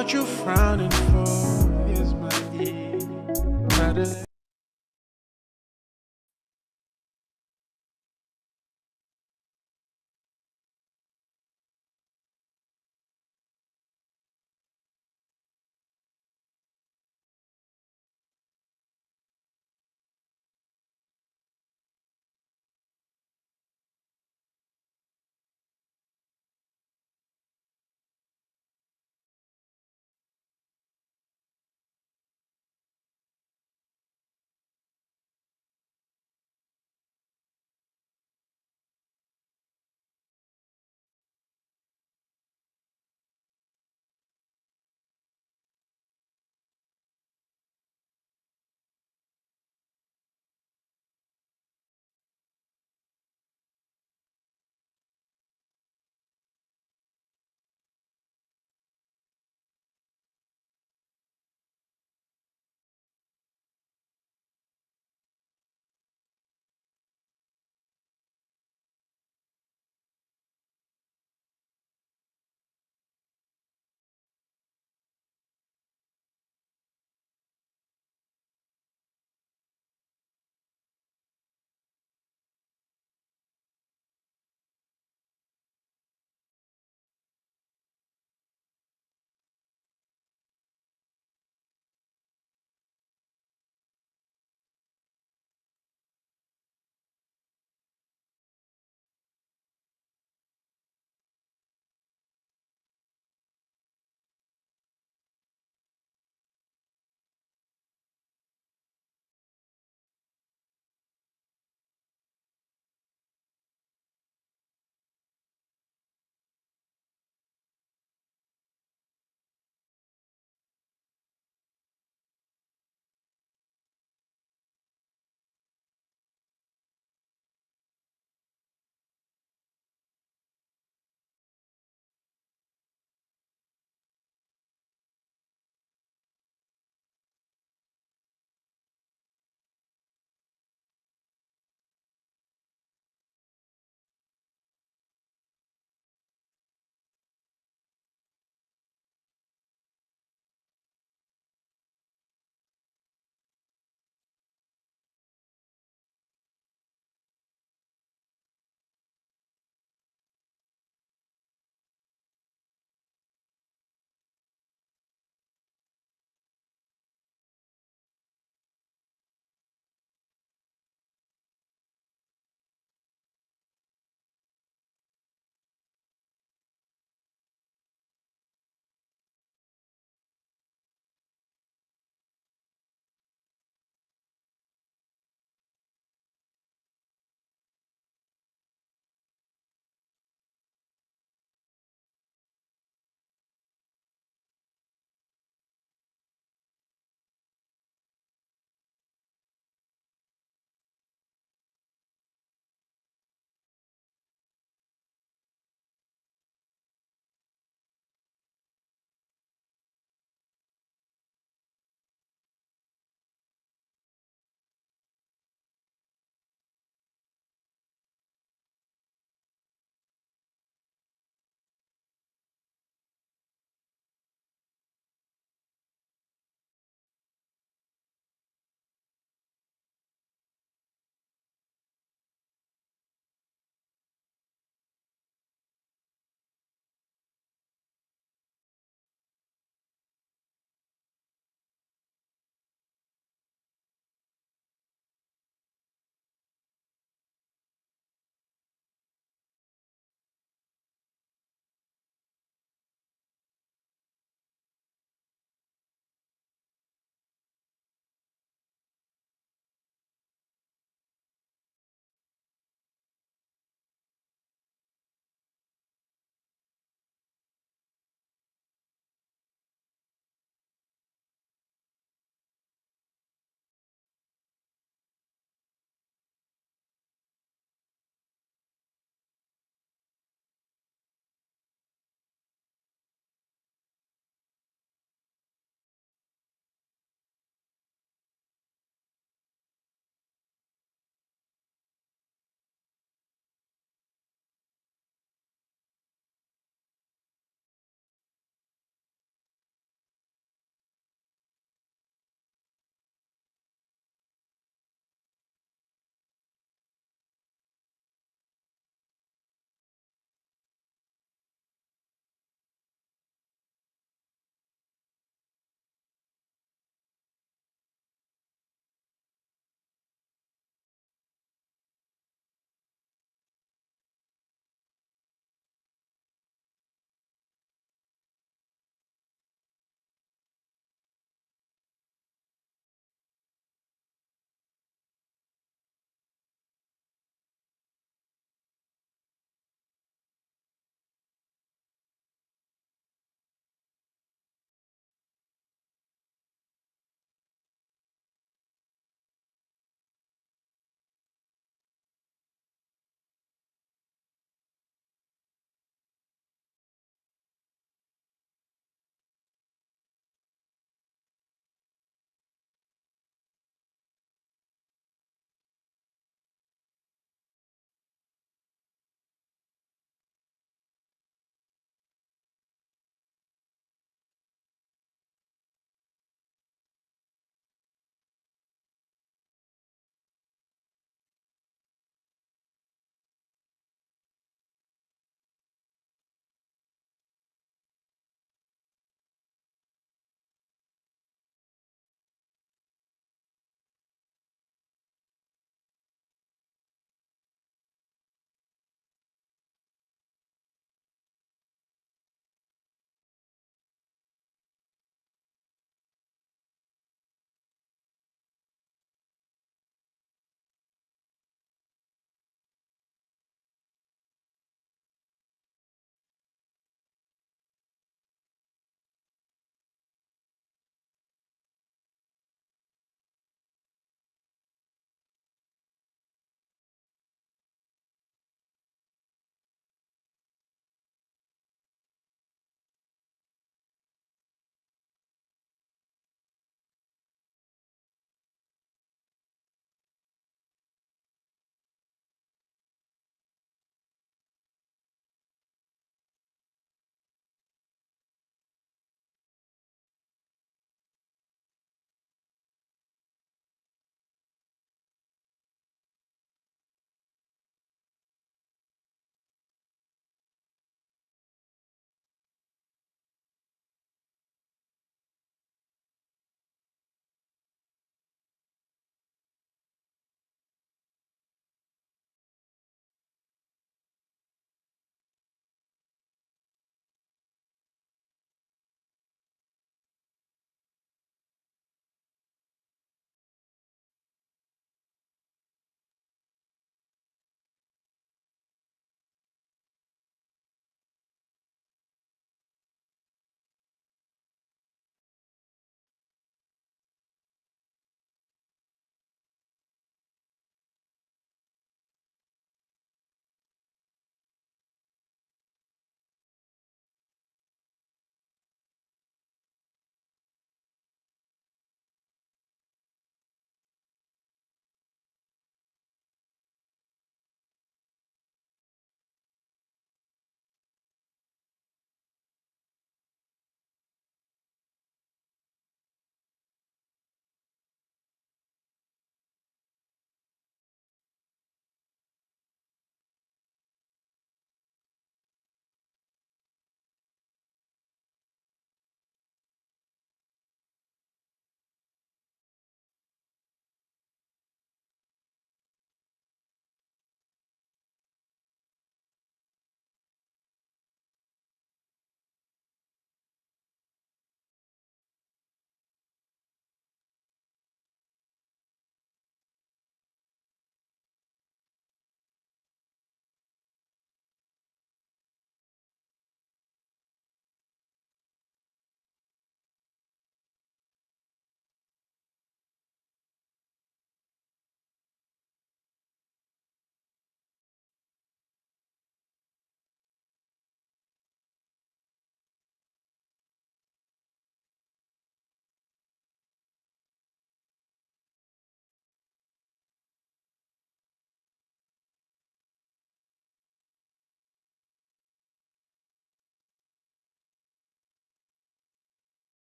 What you frowning for is my ear.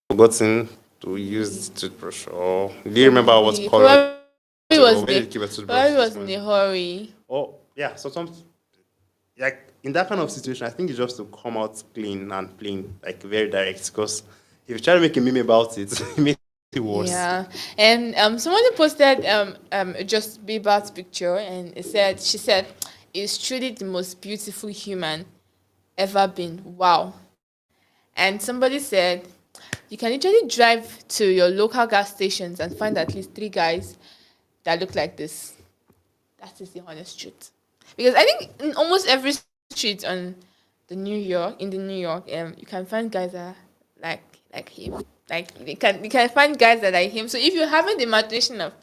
forgotten to use the toothbrush, or do you remember what Probably, color it was, or where did you keep a toothbrush this probably was morning? in a hurry. Oh, yeah. So some like in that kind of situation, I think it's just to come out clean and plain, like very direct. Because if you try to make a meme about it, it makes it worse. Yeah, and someone posted just Bieber's picture, and she said, "Is truly the most beautiful human ever been." Wow. And somebody said, "You can literally drive to your local gas stations and find at least three guys that look like this." That is the honest truth. Because I think in almost every street on the New York, you can find guys that are like like him. Like you can find guys that are like him. So if you haven't the imagination of,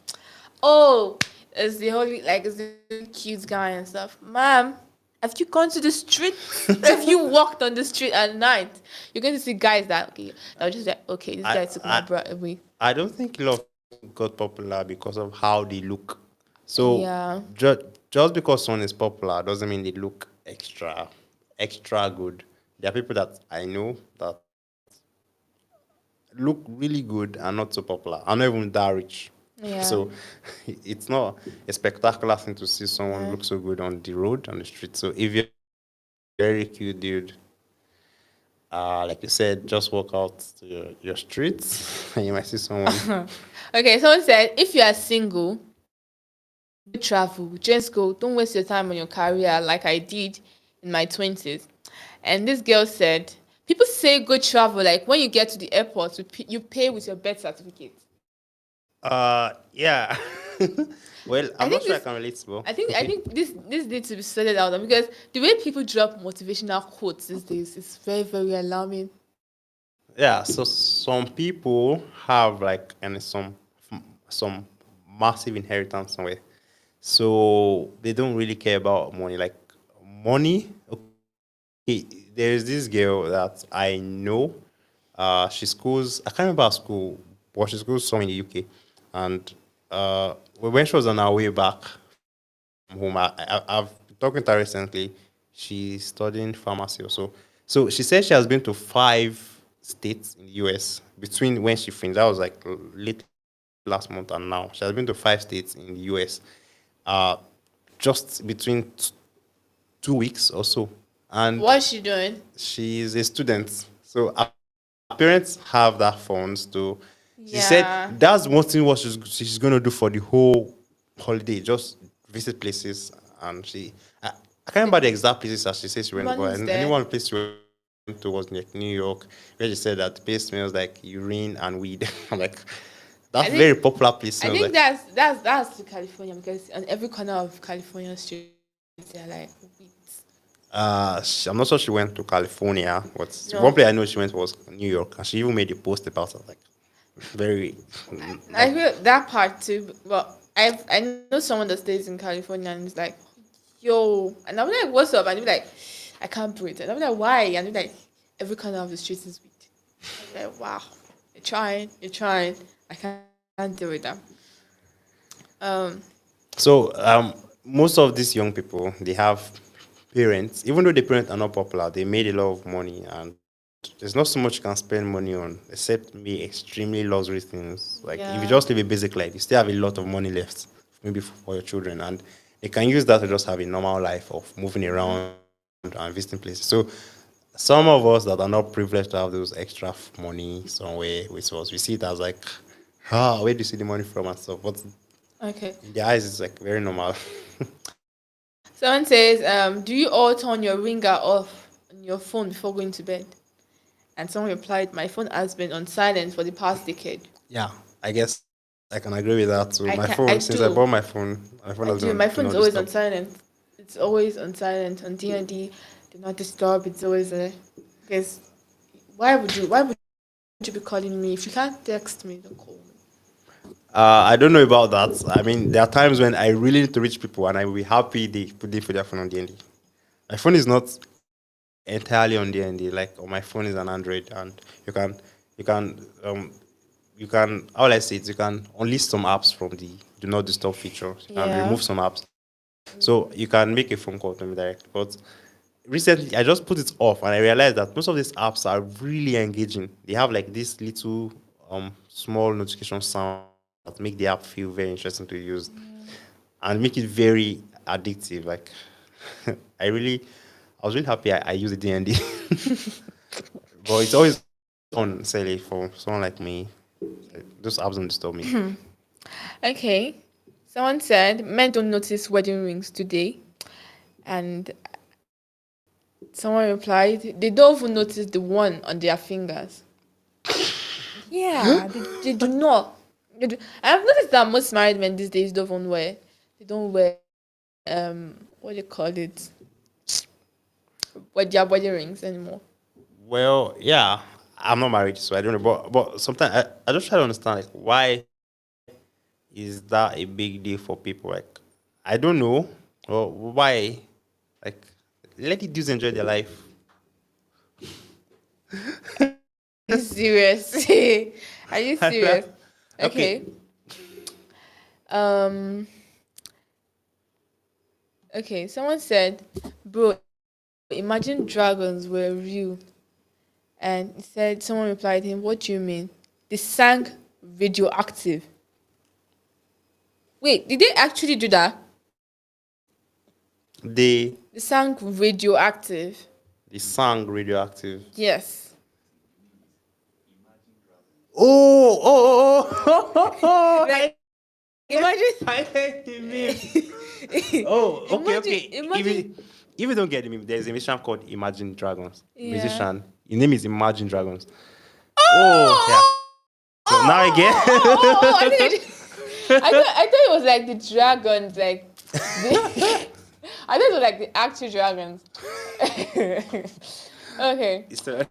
oh, is the cute guy and stuff, ma'am. Have you gone to the street? Have you walked on the street at night? You're going to see guys that that will just like, okay, this I, guy took my I, bra away. I don't think a lot of people got popular because of how they look. So Yeah. just because someone is popular doesn't mean they look extra good. There are people that I know that look really good and not so popular. I'm not even that rich. Yeah. So it's not a spectacular thing to see someone Yeah. look so good on the road, on the street. So if you're a very cute dude, like you said, just walk out to your streets and you might see someone. Okay, someone said if you are single, go travel, just go. Don't waste your time on your career like I did in my 20s. And this girl said, people say go travel, like when you get to the airport, you pay with your birth certificate. Yeah. Well, I I'm not think sure I this, can relate, but I okay. think this needs to be sorted out because the way people drop motivational quotes these days is very, very alarming. Yeah, so some people have like some massive inheritance somewhere. So they don't really care about money. Like money, okay, there's this girl that I know. She schools, I can't remember her school, but she schools somewhere in the UK. And when she was on her way back from home, I've been talking to her recently. She's studying pharmacy or so. So she said she has been to 5 states in the US between when she finished. That was like late last month and now. She has been to 5 states in the US. Uh, just between 2 weeks or so. And What's she doing? she's a student. So her parents have that funds to. She said that's Yeah. one thing what she's gonna do for the whole holiday, just visit places. And I can't remember the exact places that she says she went, but Money's any there. one place she went to was like New York, where she said that the place smells like urine and weed. I'm like, that very I popular think place smells like. I think that's to California because on every corner of California streets they're like weeds. I'm not sure she went to California, but the one No, place I know she went was New York, and she even made a post about it, like very, I like feel that part too. But I know someone that stays in California and it's like, yo, and I'm like, what's up? And they're like, I can't breathe. And I'm like, why? And they're like, every corner of the street is weed. I'm like, wow, you're trying. I can't deal with that. Um, so. Most of these young people they have parents, even though the parents are not popular, they made a lot of money, and there's not so much you can spend money on except maybe extremely luxury things. Like if you just yeah. live a basic life, you still have a lot of money left, maybe for your children, and they can use that to just have a normal life of moving around and visiting places. So some of us that are not privileged to have those extra money somewhere with us, we see it as like, where do you see the money from and stuff? But Okay. in their eyes, it's like very normal. Someone says, do you all turn your ringer off on your phone before going to bed? And someone replied, my phone has been on silent for the past decade. Yeah, I guess I can agree with that too. My phone, since I I bought do. my phone has been I on do. do My not phone's disturb. always on silent. It's always on silent on D&D. Do not disturb. It's always there. Because why would you be calling me if you can't text me? Don't call me. I don't know about that. I mean, there are times when I really need to reach people, and I will be happy they put their phone on D&D. My phone is not entirely on D&D. Like, my phone is an Android, and you can you can um you can, how will I say it? You can unlist some apps from the do not disturb feature and remove Yeah. some apps, so you can make a phone call to me direct. But recently I just put it off and I realized that most of these apps are really engaging. They have like this little small notification sound that make the app feel very interesting to use and make it very addictive. Like I was really happy I used the D&D. But it's always on silly for someone like me. Those apps don't disturb me. Okay. Someone said men don't notice wedding rings today. And someone replied, they don't even notice the one on their fingers. Yeah, they do not. I've noticed that most married men these days they don't wear what do you call it? What their wedding rings anymore. Well, yeah, I'm not married, so I don't know. But sometimes I just try to understand like why is that a big deal for people? Like I don't know. Or why? Like let the dudes enjoy their life. Are you serious? Are you serious? Okay. Okay. Um okay, someone said, bro, imagine dragons were real. And he said someone replied him, what do you mean? They sang radioactive. Wait, did they actually do that? They They sang radioactive. they sang radioactive. Yes. I Like imagine I hate the meme. Oh, okay, imagine okay. imagine If you don't get the meme, there's a musician called Imagine Dragons. yeah. Musician. His name is Imagine Dragons. Oh, yeah. Oh, So now again. I think I thought it was like the dragons, like the, I thought it was like the actual dragons. Okay. It's fine.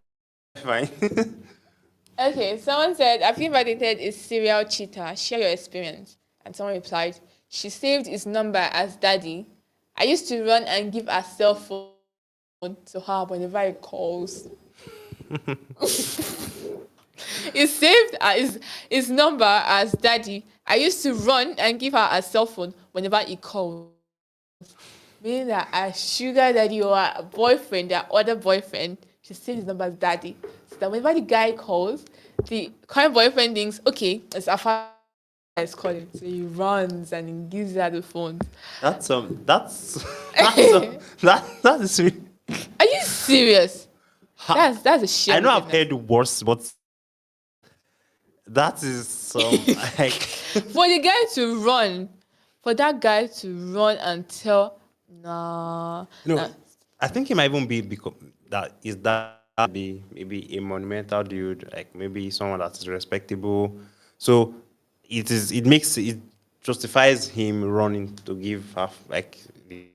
Okay. Someone said, I've been validated is serial cheater. Share your experience. And someone replied, she saved his number as daddy. I used to run and give her cell phone to her whenever he calls. He saved his number as daddy. I used to run and give her a cell phone whenever he called. Meaning that a sugar daddy or a boyfriend, their other boyfriend, she saved his number as daddy. So that whenever the guy calls, the current boyfriend thinks, okay, it's a father is calling. So he runs and he gives her the phone. That is really, Are you serious? That's a shame. I know I've heard worse, but that is some like For the guy to run, for that guy to run and tell, nah, no. nah. I think it might even be because that be maybe a monumental dude, like maybe someone that is respectable. So it justifies him running to give her like the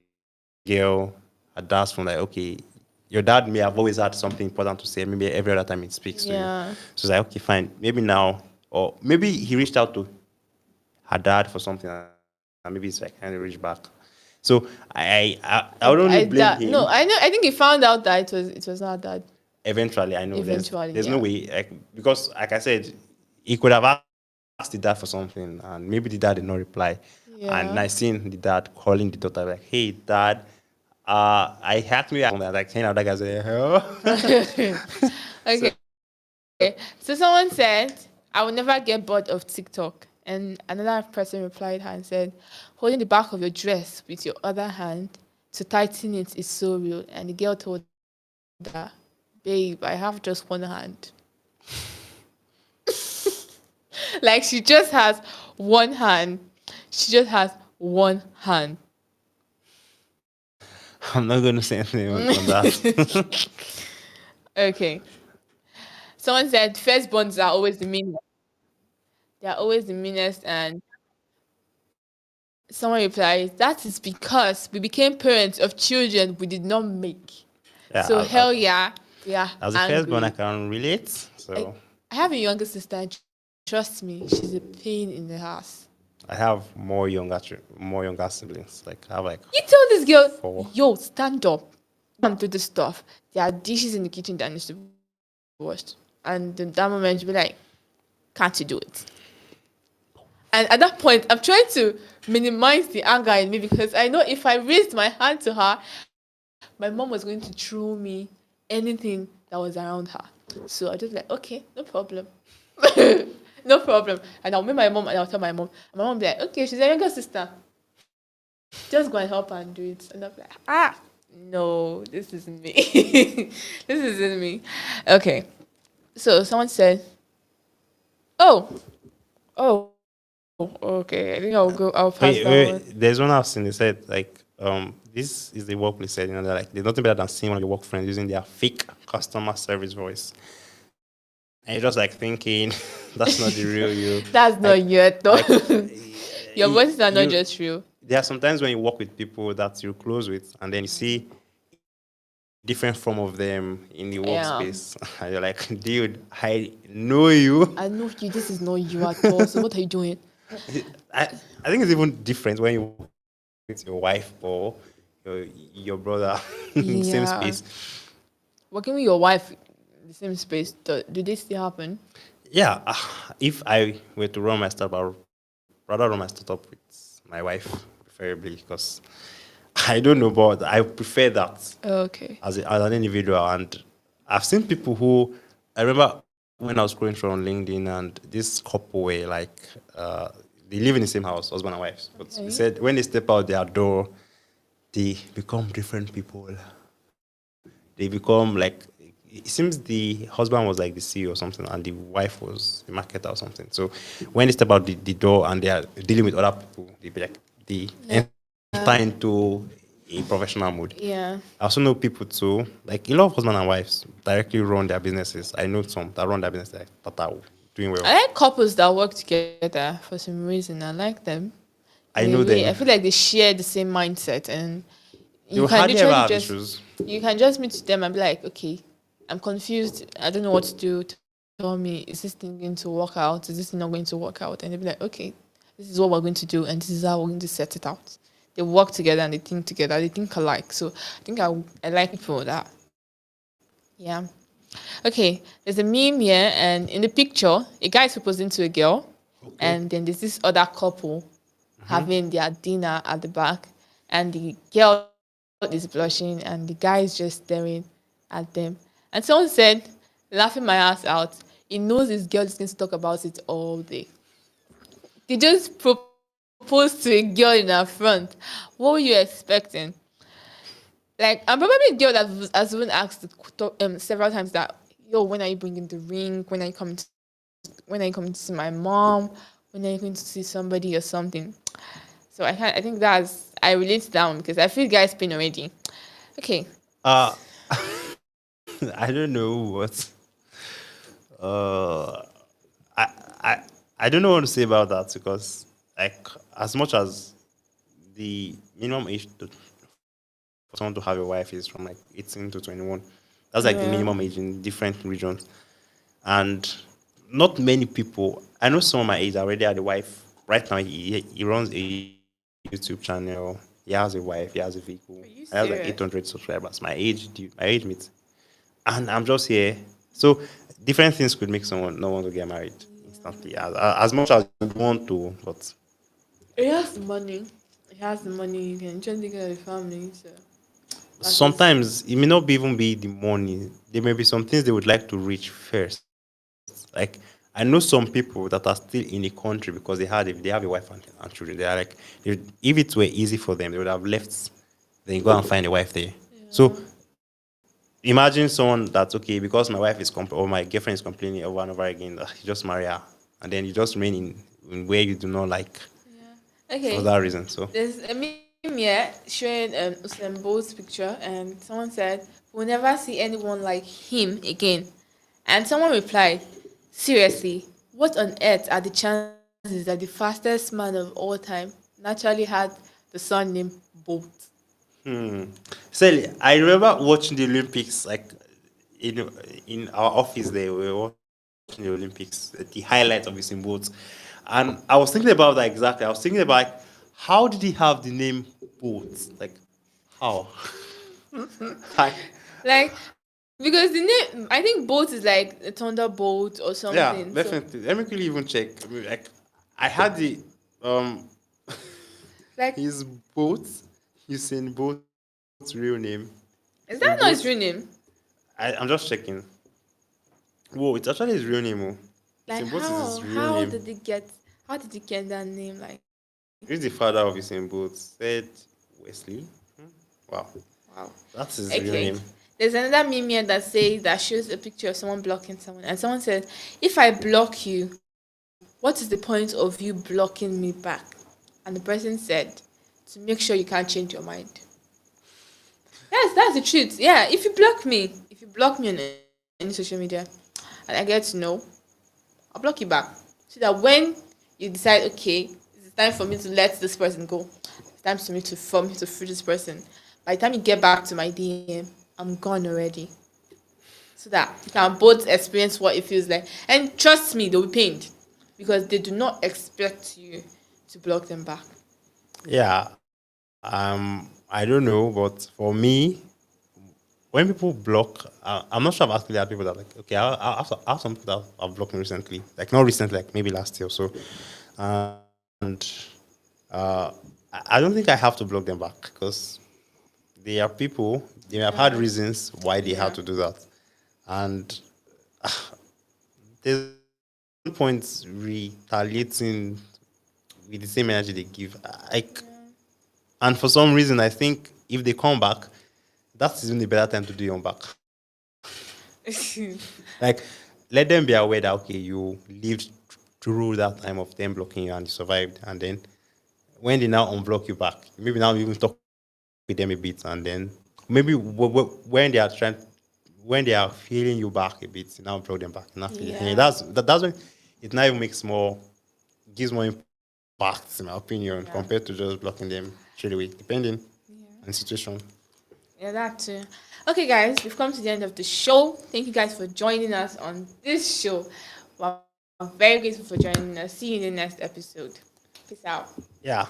girl a dash from like okay, your dad may have always had something important to say. Maybe every other time he speaks to you, Yeah. so it's like okay, fine. Maybe now, or maybe he reached out to her dad for something, and maybe it's like kind of reach back. So I would only blame No, him. I know. I think he found out that it was not that. Eventually, I know Eventually, there's yeah. no way like because like I said, he could have asked the dad for something, and maybe the dad did not reply. And Yeah. I seen the dad calling the daughter like, "Hey, dad, I hacked me." And like, hey, now that guy's like, "Hello?" Okay. So someone said, I will never get bored of TikTok. And another person replied her and said, holding the back of your dress with your other hand to tighten it is so real. And the girl told her, babe, I have just one hand. Like she just has one hand. She just has one hand. I'm not going to say anything on that. Okay. Someone said firstborns are always the meanest. They are always the meanest. And someone replied, that is because we became parents of children we did not make. Yeah, So hell yeah, we are as the first one, I angry. can relate. I, So I have a younger sister. And trust me, she's a pain in the ass. I have more younger siblings. Like I have like You tell this girl, four. yo, stand up, come do this stuff. There are dishes in the kitchen that needs to be washed. And in that moment, you'll be like, can't you do it? And at that point, I'm trying to minimize the anger in me because I know if I raised my hand to her my mom was going to throw me anything that was around her. So I just like, okay, no problem. No problem. And I'll meet my mom and I'll tell my mom. And my mom be like, okay, she's a younger sister. Just go and help her and do it. And I'm like, no, this isn't me. This isn't me. Okay. So someone said, oh, oh, okay. I think I'll pass Wait, that one. wait. There's one I've seen. They said like, this is the workplace setting. And they're like, there's nothing better than seeing one of your work friends using their fake customer service voice. And you're just like thinking, that's not the real you. That's not Like, you at all. like Your voices are not you. just real. There are sometimes when you work with people that you're close with, and then you see different form of them in the Yeah. workspace, and you're like, dude, I know you. I know you. This is not you at all. So what are you doing? I, I think it's even different when you work with your wife or your brother in the same Yeah. space. Working with your wife in the same space, do they still happen? Yeah, if I were to run my startup, I'd rather run my startup with my wife, preferably, because I don't know, but I prefer that Okay. as an individual. And I've seen people who, I remember when I was scrolling through on LinkedIn, and this couple were like, they live in the same house, husband and wife. But they Okay. said when they step out their door, they become different people. They become like, it seems the husband was like the CEO or something, and the wife was the marketer or something. So when they step out the door and they are dealing with other people, they be like, they enter into a professional mode. Yeah. I also know people too, like a lot of husband and wives directly run their businesses. I know some that run their business that are doing well. I like couples that work together for some reason. I like them. I know I them. feel like they share the same mindset, and They you will can hardly ever literally have just issues. you can just meet them and be like, okay, I'm confused. I don't know what to do. Tell me, is this thing going to work out? Is this thing not going to work out? And they'll be like, okay, this is what we're going to do, and this is how we're going to set it out. They work together and they think together. They think alike. So I think I like people that. Yeah. Okay. There's a meme here, and in the picture, a guy is proposing to a girl, Okay. and then there's this other couple having their dinner at the back, and the girl is blushing, and the guy is just staring at them. And someone said, laughing my ass out, he knows this girl is going to talk about it all day. They just proposed to a girl in her front. What were you expecting? Like, I'm probably a girl that has even asked several times that, yo, when are you bringing the ring? When are you coming to see my mom? When are you going to see somebody or something? So I think I relate to that one because I feel guys pain already. Okay. Uh, I don't know what. Uh, I, I, I don't know what to say about that because, like, as much as the minimum age for someone to have a wife is from like 18 to 21, that's like the Yeah. minimum age in different regions. And not many people, I know some of my age already had a wife. Right now, he runs a YouTube channel. He has a wife. He has a vehicle. Are you He has like serious? 800 subscribers. My age mate, and I'm just here. So different things could make someone not want to get married instantly, as much as you want to. But It has the money. It has the money. You can just take care of the family. So that is sometimes it may not be even be the money. There may be some things they would like to reach first. Like I know some people that are still in the country because they have a wife and children. They are like if it were easy for them, they would have left. Then go and find a wife there. So imagine someone that's okay because my wife is or my girlfriend is complaining over and over again. You just marry her, and then you just remain in where you do not like for okay. that reason. So There's a meme here showing Usain Bolt's picture, and someone said, "We'll never see anyone like him again." And someone replied, "Seriously, what on earth are the chances that the fastest man of all time naturally had the son named Bolt?" Sally, I remember watching the Olympics, like in in our office there, we were watching the Olympics, the highlights of his boats. And I was thinking about that exactly. I was thinking about like, how did he have the name Boat? Like how? Like, Like, because the name, I think Bolt is like a thunderbolt or yeah, something. So, definitely. Let me quickly even check. I mean, like I had the um like, his boat, Usain Bolt's real name. Is In that not his both, real name? I'm just checking. Whoa, it's actually his real name. Oh. Like Simboat is his how? real How name. did he get? How did he get that name? Like He's the father of his Simboat. Said Wesley. Wow, wow. that's his real Okay. name. There's another meme here that says that shows a picture of someone blocking someone, and someone says, "If I block you, what is the point of you blocking me back?" And the person said, "To make sure you can't change your mind." That's the truth. Yeah, if you block me on any social media, and I get to know, I'll block you back. So that when you decide, okay, it's time for me to let this person go, it's time for me to free this person. By the time you get back to my DM, I'm gone already. So that you can both experience what it feels like. And trust me, they'll be pained because they do not expect you to block them back. Yeah. I don't know, but for me, when people block, I'm not sure I've actually had people that like, okay, I have some people that I've blocked me recently, like not recently, like maybe last year or so, and uh, I don't think I have to block them back because they are people. They have had Yeah. reasons why they had Yeah. to do that, and there's no point retaliating with the same energy they give. Like, and for some reason, I think if they come back, that's even a better time to do your own back. Like, let them be aware that okay, you lived through that time of them blocking you and you survived, and then when they now unblock you back, maybe now you even talk with them a bit, and then maybe when they are trying, when they are feeling you back a bit, you now block them back. You now feel it. And Yeah. that's when it now even makes more, gives more impact, in my opinion, Yeah. compared to just blocking them straight away, depending Yeah. on the situation. Yeah, that too. Okay, guys, we've come to the end of the show. Thank you guys for joining us on this show. We're very grateful for joining us. See you in the next episode. Peace out. Yeah.